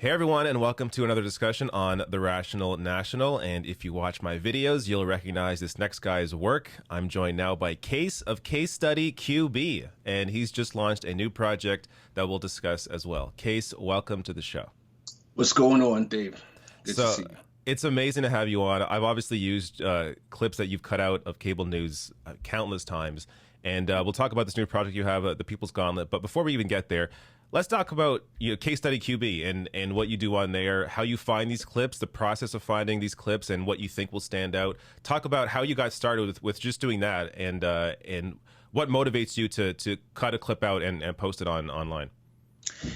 Hey everyone, and welcome to another discussion on The Rational National. And if you watch my videos, you'll recognize this next guy's work. I'm joined now by Case of CaseStudyQB, and he's just launched a new project that we'll discuss as well. Case, welcome to the show. What's going on, Dave? Good to So see you. it's amazing to have you on. I've obviously used clips that you've cut out of cable news countless times, and we'll talk about this new project you have, the People's Gauntlet. But before we even get there, let's talk about Case Study QB and what you do on there, how you find these clips, the process of finding these clips, and what you think will stand out. Talk about how you got started with just doing that, and what motivates you to cut a clip out and post it online.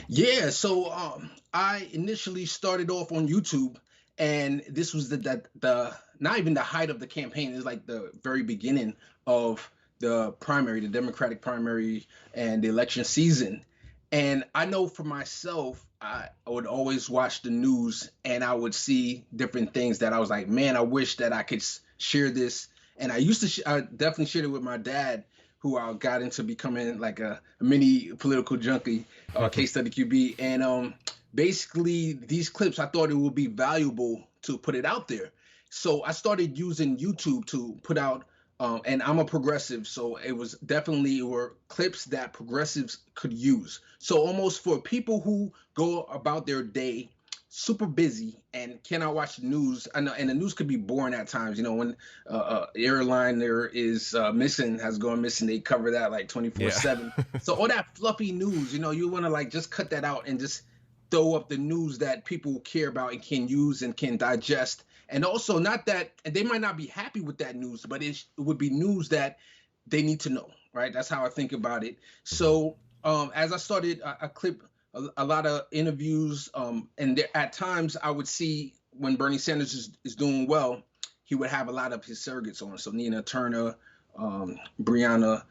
Yeah, so I initially started off on YouTube, and this was the not even the height of the campaign. It's like the very beginning of the primary, the Democratic primary, and the election season. And I know for myself, I would always watch the news, and I would see different things that I was like, man, I wish that I could share this. And I used to, I definitely shared it with my dad, who I got into becoming like a mini political junkie, Case Study QB. And basically, these clips, I thought it would be valuable to put it out there. So I started using YouTube to put out, and I'm a progressive, so it was definitely were clips that progressives could use. So almost for people who go about their day super busy and cannot watch the news. I know, and the news could be boring at times. You know, when airline there is missing, has gone missing, they cover that like 24/7. So all that fluffy news, you know, you want to like just cut that out and just throw up the news that people care about and can use and can digest. And also, not that, and they might not be happy with that news, but it would be news that they need to know, right? That's how I think about it. So as I started, I clip a lot of interviews, and there, at times I would see when Bernie Sanders is doing well, he would have a lot of his surrogates on. So Nina Turner, Breonna,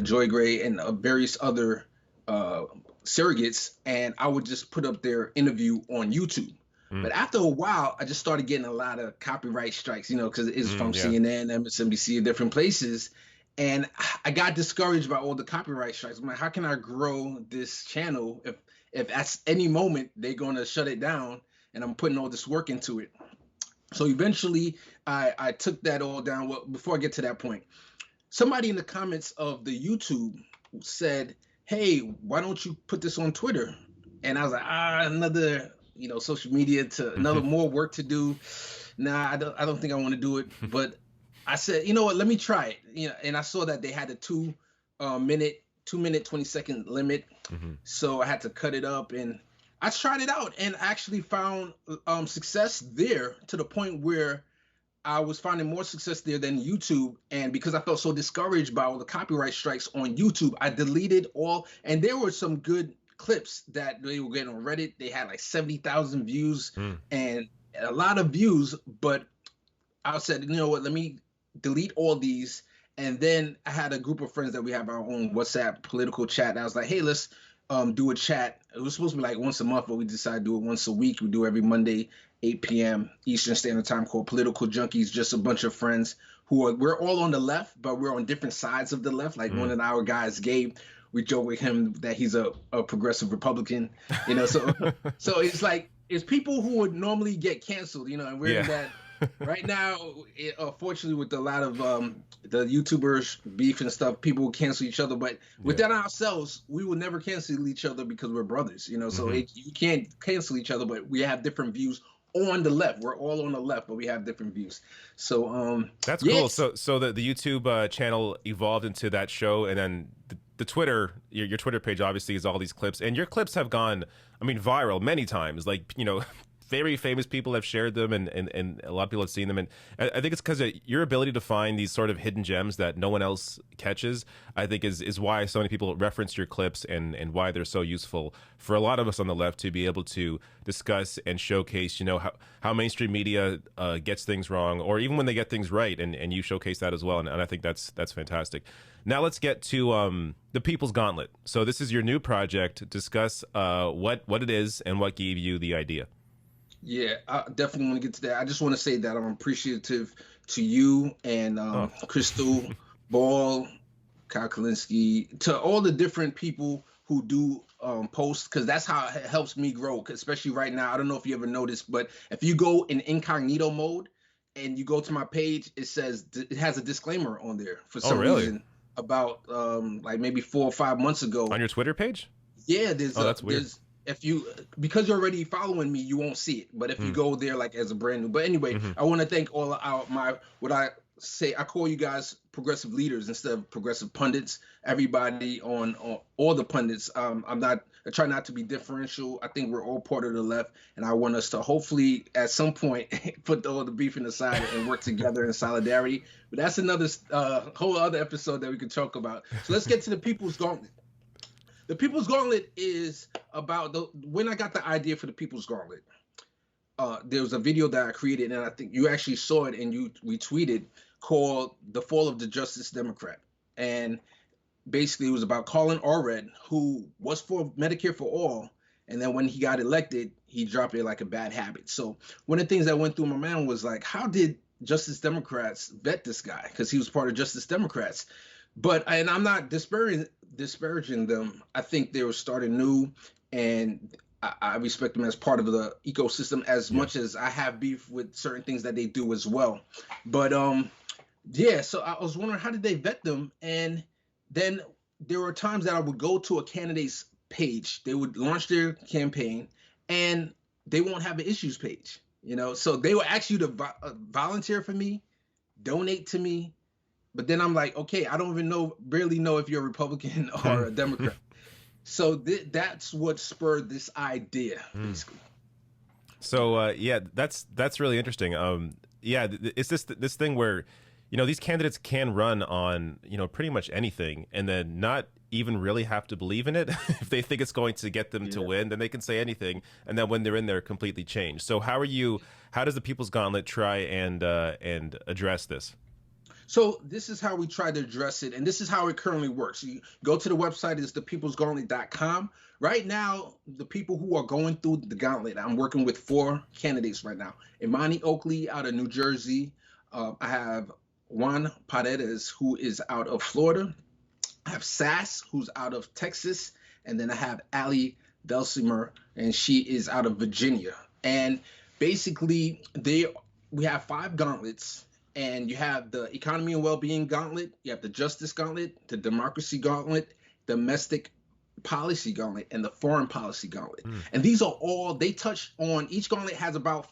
Joy Gray, and various other surrogates, and I would just put up their interview on YouTube. But after a while, I just started getting a lot of copyright strikes, you know, because it's from CNN, MSNBC, different places. And I got discouraged by all the copyright strikes. I'm like, how can I grow this channel if at any moment they're going to shut it down and I'm putting all this work into it? So eventually I took that all down. Well, before I get to that point, somebody in the comments of the YouTube said, hey, why don't you put this on Twitter? And I was like, another, you know, social media to another more work to do. Nah, I don't think I want to do it. But I said, you know what, let me try it. You know, and I saw that they had a 2 minute 20-second limit. So I had to cut it up, and I tried it out and actually found success there, to the point where I was finding more success there than YouTube. And because I felt so discouraged by all the copyright strikes on YouTube, I deleted all, and there were some good clips that they were getting on Reddit. They had like 70,000 views and a lot of views, but I said, you know what, let me delete all these. And then I had a group of friends that we have our own WhatsApp political chat. And I was like, hey, let's do a chat. It was supposed to be like once a month, but we decided to do it once a week. We do every Monday, 8 p.m. Eastern Standard Time, called Political Junkies, just a bunch of friends we're all on the left, but we're on different sides of the left. Like one of our guys, Gabe, we joke with him that he's a progressive Republican, you know. So so it's like, it's people who would normally get canceled, you know, and we're in that right now. Unfortunately, with a lot of the YouTubers beef and stuff, people will cancel each other. But within ourselves, we will never cancel each other because we're brothers, you know. So you can't cancel each other, but we have different views on the left. We're all on the left, but we have different views. So that's cool. So the YouTube channel evolved into that show, and then the Twitter, your Twitter page obviously is all these clips, and your clips have gone, I mean, viral many times. Like, you know, very famous people have shared them, and a lot of people have seen them. And I think it's because of your ability to find these sort of hidden gems that no one else catches, I think is why so many people reference your clips, and why they're so useful for a lot of us on the left to be able to discuss and showcase, you know, how mainstream media gets things wrong, or even when they get things right, and you showcase that as well. And I think that's fantastic. Now let's get to the People's Gauntlet. So this is your new project. Discuss what it is and what gave you the idea. Yeah, I definitely want to get to that. I just want to say that I'm appreciative to you and Crystal Ball, Kyle Kalinske, to all the different people who do posts, because that's how it helps me grow. 'Cause especially right now, I don't know if you ever noticed, but if you go in incognito mode and you go to my page, it says it has a disclaimer on there for Oh, some really? reason about like maybe 4 or 5 months ago. On your Twitter page? Yeah, Oh, that's weird. there's if you, because you're already following me, you won't see it. But if you go there like as a brand new, but anyway, I want to thank all our my what I say I call you guys progressive leaders instead of progressive pundits. Everybody on all the pundits. I try not to be differential. I think we're all part of the left, and I want us to hopefully at some point put all the beefing aside and work together in solidarity. But that's another whole other episode that we could talk about. So let's get to the People's Gauntlet. The People's Gauntlet is about when I got the idea for the People's Gauntlet. There was a video that I created, and I think you actually saw it and you retweeted, called "The Fall of the Justice Democrat." And basically, it was about Colin Allred, who was for Medicare for all, and then when he got elected, he dropped it like a bad habit. So one of the things that went through my mind was like, how did Justice Democrats vet this guy? Because he was part of Justice Democrats. And I'm not disparaging them. I think they were starting new, and I respect them as part of the ecosystem as much as I have beef with certain things that they do as well. But yeah, so I was wondering, how did they vet them? And then there were times that I would go to a candidate's page, they would launch their campaign, and they won't have an issues page. So they will ask you to volunteer for me, donate to me. But then I'm like, okay, I don't even barely know if you're a Republican or a Democrat. So that's what spurred this idea, basically. So yeah, that's really interesting. Yeah, it's this thing where, these candidates can run on, pretty much anything, and then not even really have to believe in it. If they think it's going to get them to win, then they can say anything, and then when they're in there, completely change. So how does the People's Gauntlet try and address this? So this is how we try to address it, and this is how it currently works. You go to the website, it's thepeoplesgauntlet.com. Right now, the people who are going through the gauntlet, I'm working with 4 candidates right now. Imani Oakley out of New Jersey. I have Juan Paredes, who is out of Florida. I have Sass, who's out of Texas. And then I have Ali Belsimer, and she is out of Virginia. And basically, we have 5 gauntlets. And you have the Economy and Wellbeing Gauntlet, you have the Justice Gauntlet, the Democracy Gauntlet, Domestic Policy Gauntlet, and the Foreign Policy Gauntlet. And these are all, they touch on, each gauntlet has about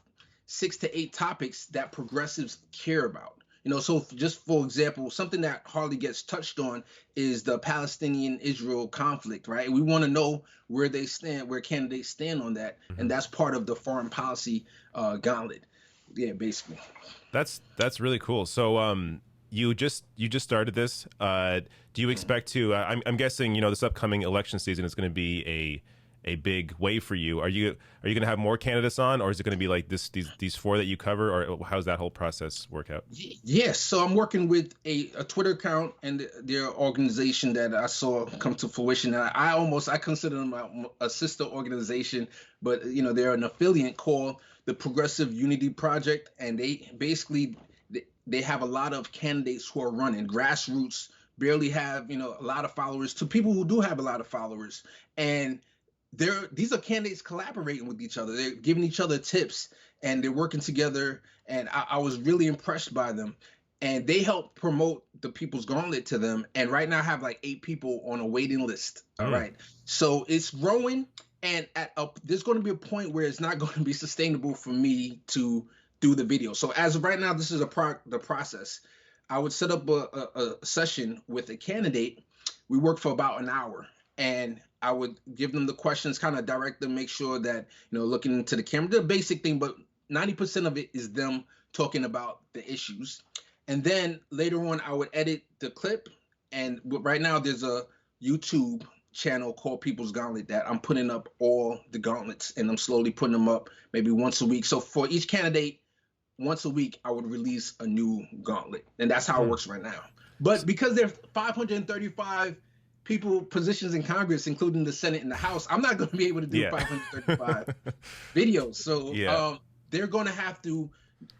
6 to 8 topics that progressives care about. So just for example, something that hardly gets touched on is the Palestinian-Israel conflict, right? We want to know where they stand, where candidates stand on that. And that's part of the Foreign Policy Gauntlet. Yeah, basically. That's really cool. So you just started this. Do you expect to? I'm guessing this upcoming election season is going to be a big wave for you. Are you going to have more candidates on, or is it going to be like these 4 that you cover, or how's that whole process work out? Yes. So I'm working with a Twitter account and their organization that I saw come to fruition. And I consider them a sister organization, but they're an affiliate called the Progressive Unity Project, and they basically they have a lot of candidates who are running grassroots, barely have a lot of followers, to people who do have a lot of followers, and these are candidates collaborating with each other. They're giving each other tips, and they're working together. And I was really impressed by them, and they help promote the People's Gauntlet to them. And right now I have like 8 people on a waiting list. All right, so it's growing. And there's going to be a point where it's not going to be sustainable for me to do the video. So as of right now, this is the process. I would set up a session with a candidate. We work for about an hour, and I would give them the questions, kind of direct them, make sure that, looking into the camera, the basic thing, but 90% of it is them talking about the issues. And then later on, I would edit the clip. And right now there's a YouTube channel called People's Gauntlet that I'm putting up all the gauntlets, and I'm slowly putting them up maybe once a week. So for each candidate, once a week, I would release a new gauntlet, and that's how it works right now. But because there's 535 positions in Congress, including the Senate and the House, I'm not going to be able to do 535 videos. So they're going to have to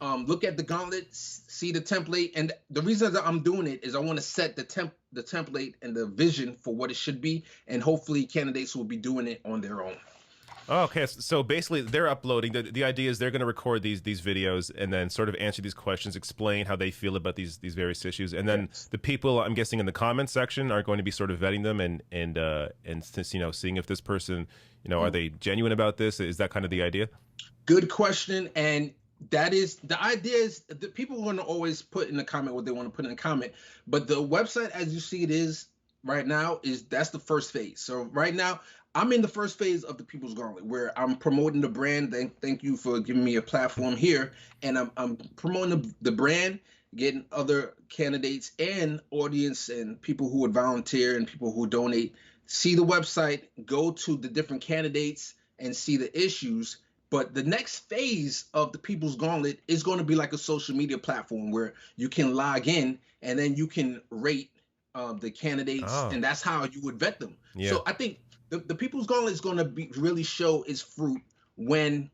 look at the gauntlet, see the template, and the reason that I'm doing it is I want to set the template and the vision for what it should be, and hopefully candidates will be doing it on their own. Oh, okay, so basically they're uploading. The idea is they're going to record these videos and then sort of answer these questions, explain how they feel about these various issues, and then Yes. the people, I'm guessing, in the comments section are going to be sort of vetting them and since, seeing if this person, are they genuine about this? Is that kind of the idea? Good question, and that is the idea. Is that people want to always put in the comment what they want to put in the comment, but the website, as you see it is right now, that's the first phase. So right now, I'm in the first phase of the People's Gauntlet, where I'm promoting the brand. Thank you for giving me a platform here, and I'm promoting the brand, getting other candidates and audience and people who would volunteer and people who donate see the website, go to the different candidates and see the issues. But the next phase of the People's Gauntlet is going to be like a social media platform where you can log in and then you can rate the candidates, Oh, and that's how you would vet them. yeah. So I think the People's Gauntlet is going to be really show its fruit when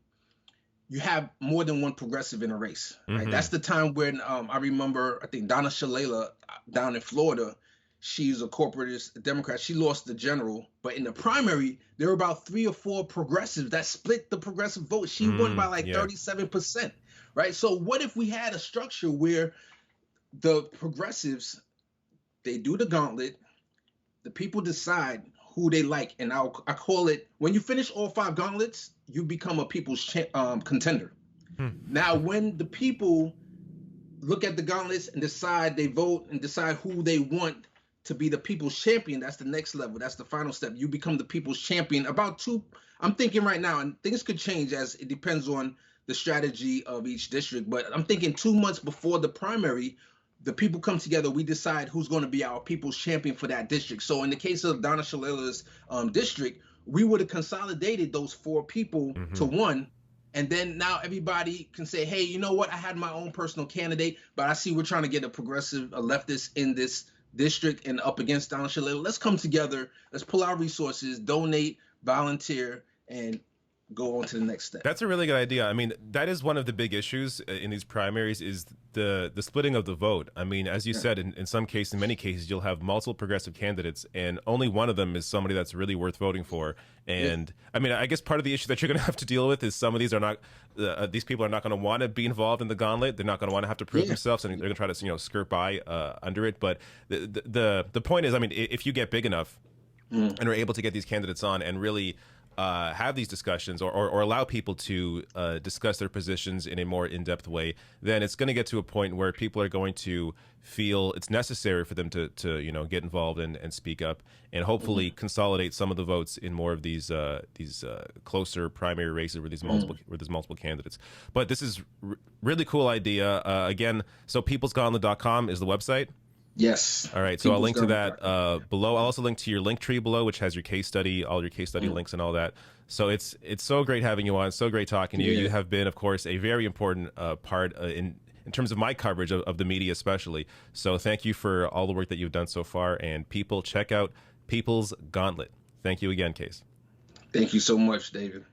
you have more than one progressive in a race. Right? That's the time when I remember, I think Donna Shalala down in Florida, she's a corporatist Democrat. She lost the general, but in the primary, there were about 3 or 4 progressives that split the progressive vote. She won by like Yeah. 37%. Right. So what if we had a structure where the progressives, they do the gauntlet, the people decide who they like, and I call it, when you finish all 5 gauntlets, you become a people's contender. Now, when the people look at the gauntlets and decide, they vote and decide who they want to be the people's champion, that's the next level. That's the final step. You become the people's champion. I'm thinking right now, and things could change as it depends on the strategy of each district, but I'm thinking 2 months before the primary, the people come together, we decide who's going to be our people's champion for that district. So in the case of Donna Shalala's district, we would have consolidated those 4 people to one. And then now everybody can say, hey, you know what? I had my own personal candidate, but I see we're trying to get a progressive, a leftist in this district and up against Donna Shalala. Let's come together. Let's pull our resources, donate, volunteer, and go on to the next step. That's a really good idea. I mean, that is one of the big issues in these primaries is the splitting of the vote. I mean, as you said, in some cases, in many cases, you'll have multiple progressive candidates, and only one of them is somebody that's really worth voting for. And I mean, I guess part of the issue that you're going to have to deal with is some of these are not, these people are not going to want to be involved in the gauntlet. They're not going to want to have to prove themselves, and they're going to try to skirt by under it. But the point is, I mean, if you get big enough and are able to get these candidates on and really have these discussions or allow people to discuss their positions in a more in-depth way, then it's going to get to a point where people are going to feel it's necessary for them to get involved and speak up and hopefully consolidate some of the votes in more of these closer primary races where there's multiple candidates. But this is really cool idea. Again, so peoplesgauntlet.com is the website. Yes. All right. So I'll link to that below. I'll also link to your link tree below, which has your case study, all your case study links and all that. So it's so great having you on. So great talking to you. You have been, of course, a very important part in terms of my coverage of the media, especially. So thank you for all the work that you've done so far. And people, check out People's Gauntlet. Thank you again, Case. Thank you so much, David.